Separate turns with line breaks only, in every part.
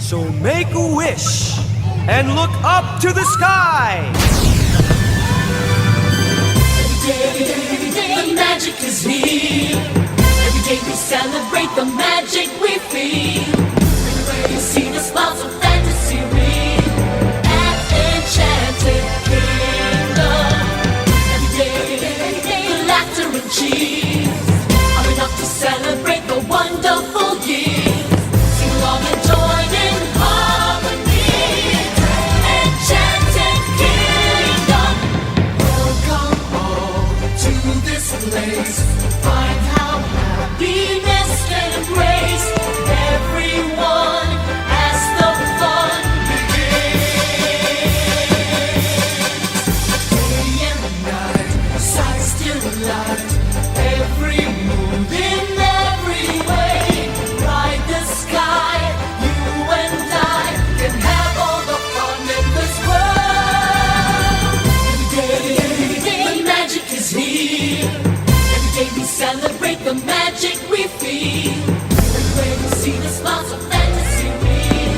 So make a wish and look up to the sky.
Every day the magic is here. Every day we celebrate the magic we feel. Everywhere you see the smiles of fantasy real at Enchanted Kingdom. Every day the laughter and cheers are enough to celebrate the wonderful year. Sing along and join in harmony. Enchanted Kingdom. Welcome all to this place. Find how happiness can embrace everyone as the fun begins. Day and night, sight still alive. Every move in every way. Ride the sky, you and I can have all the fun in this world. Every day the magic is here. Every day we celebrate the magic we feel. Everywhere we see the smiles of fantasy real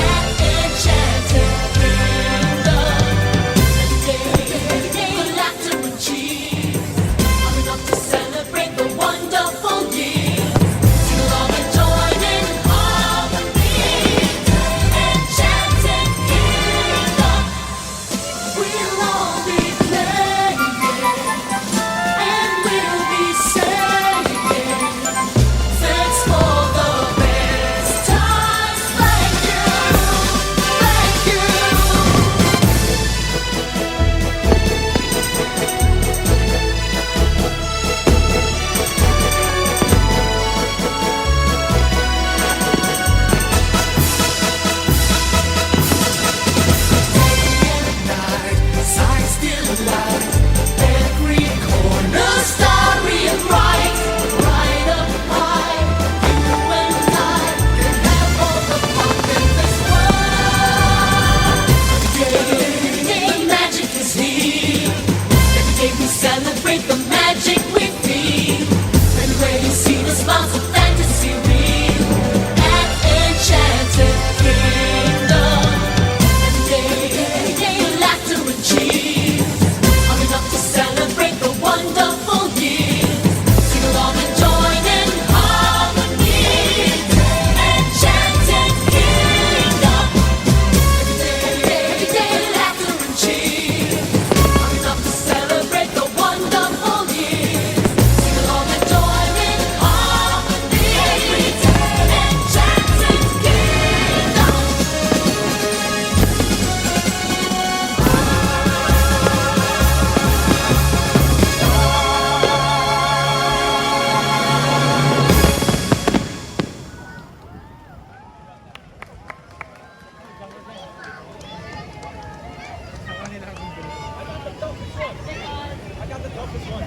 at Enchanted Kingdom. Every day the laughter and cheers are enough to celebrate the wonderful year. Sing along and join in harmony. Enchanted Kingdom. We'll all be playing and we'll be singing. Thanks for the best times. Thank you, thank you. Signs still alive. Every corner starry and bright. Right up high. You and I can have all the fun in this world. Every day magic is here. Every day we celebrate the magic we feel. Everywhere you see the smiles of fantasy real at Enchanted Kingdom. Every day the laughter and cheers are enough to celebrate the wonderful year. Sing along and join in harmony. Enchanted Kingdom. Every day the laughter and cheers are enough to celebrate the wonderful year. Sing along and join in harmony. Enchanted Kingdom.
I got the toughest one.